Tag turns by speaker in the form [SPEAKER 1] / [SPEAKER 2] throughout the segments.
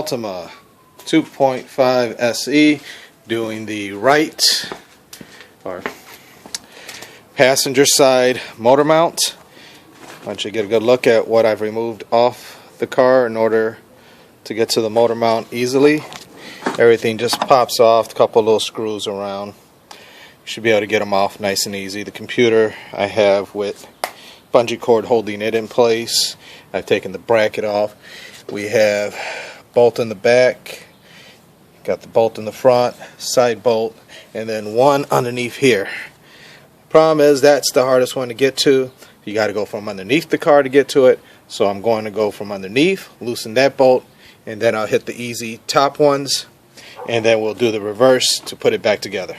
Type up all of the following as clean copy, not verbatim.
[SPEAKER 1] Altima 2.5 SE doing the right or passenger side motor mount. I want you to get a good look at what I've removed off the car in order to get to the motor mount easily. Everything just pops off, a couple little screws around. You should be able to get them off nice and easy. The computer I have with bungee cord holding it in place. I've taken the bracket off. We have bolt in the back, got the bolt in the front, side bolt, and then one underneath here. Problem is that's the hardest one to get to. You got to go from underneath the car to get to it. So I'm going to go from underneath, loosen that bolt, and then I'll hit the easy top ones, and then we'll do the reverse to put it back together.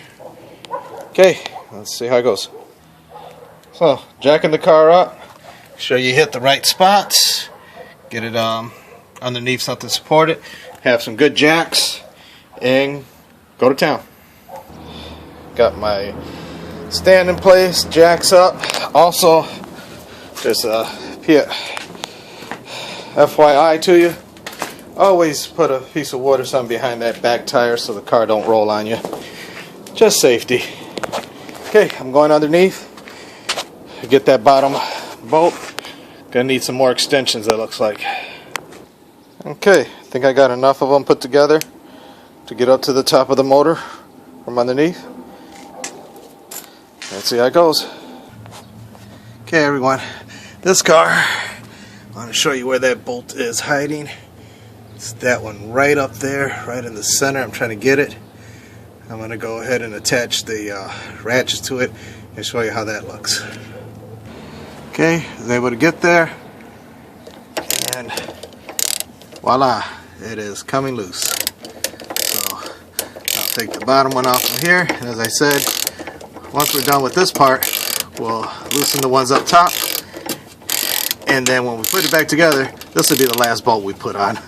[SPEAKER 1] Okay, let's see how it goes. So, jacking the car up, make sure you hit the right spots, get it underneath something to support it, have some good jacks, and go to town. Got my stand in place, jacks up. Also, there's a FYI to you, always put a piece of wood or something behind that back tire so the car don't roll on you. Just safety. Okay, I'm going underneath. Get that bottom bolt. Gonna need some more extensions, it looks like. Okay, I think I got enough of them put together to get up to the top of the motor from underneath. Let's see how it goes. Okay, everyone, this car, I want to show you where that bolt is hiding. It's that one right up there, right in the center. I'm trying to get it. I'm going to go ahead and attach the ratchets to it and show you how that looks. Okay, I was able to get there, and voila, it is coming loose. So I'll take the bottom one off from here, and as I said, once we're done with this part, we'll loosen the ones up top, and then when we put it back together, this will be the last bolt we put on.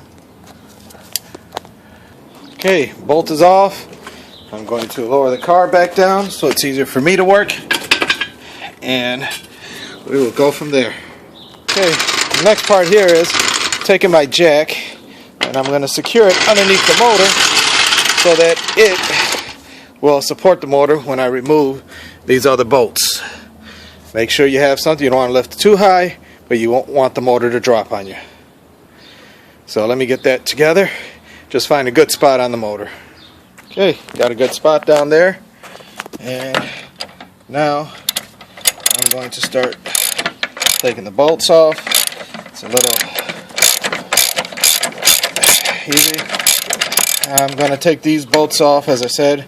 [SPEAKER 1] Okay, bolt is off. I'm going to lower the car back down so it's easier for me to work, and we will go from there. Okay, the next part here is taking my jack, and I'm going to secure it underneath the motor so that it will support the motor when I remove these other bolts. Make sure you have something. You don't want to lift it too high, but you won't want the motor to drop on you. So let me get that together. Just find a good spot on the motor. Okay, got a good spot down there, and now I'm going to start taking the bolts off. It's a little easy. I'm going to take these bolts off, as I said.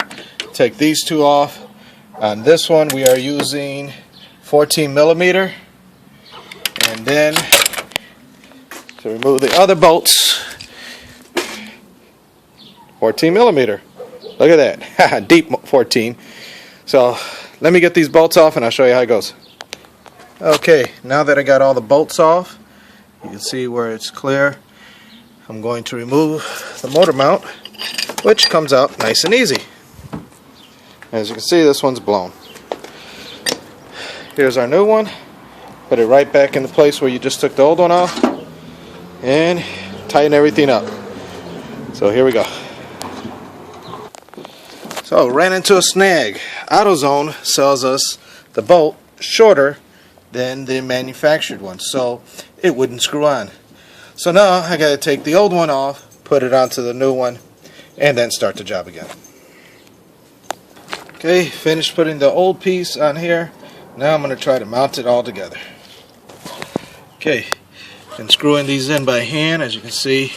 [SPEAKER 1] Take these two off. On this one we are using 14 millimeter, and then to remove the other bolts, 14 millimeter. Look at that, deep 14. So let me get these bolts off and I'll show you how it goes. Okay, now that I got all the bolts off, you can see where it's clear. I'm going to remove the motor mount, which comes out nice and easy. As you can see, this one's blown. Here's our new one. Put it right back in the place where you just took the old one off, and tighten everything up. So here we go. So, ran into a snag. AutoZone sells us the bolt shorter than the manufactured one, so it wouldn't screw on. So now I got to take the old one off, put it onto the new one, and then start the job again. Okay, finished putting the old piece on here. Now I'm going to try to mount it all together. Okay, and screwing these in by hand, as you can see.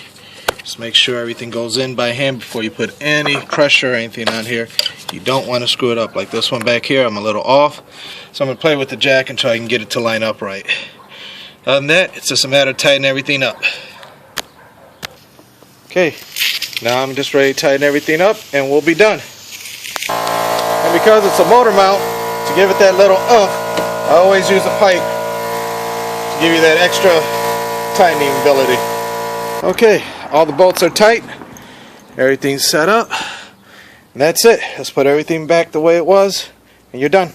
[SPEAKER 1] Just make sure everything goes in by hand before you put any pressure or anything on here. You don't want to screw it up like this one back here. I'm a little off, so I'm going to play with the jack until I can get it to line up right. Other than that, it's just a matter of tightening everything up. Okay, now I'm just ready to tighten everything up and we'll be done. And because it's a motor mount, to give it that little I always use a pipe to give you that extra tightening ability. Okay, all the bolts are tight, everything's set up, and that's it. Let's put everything back the way it was, and you're done.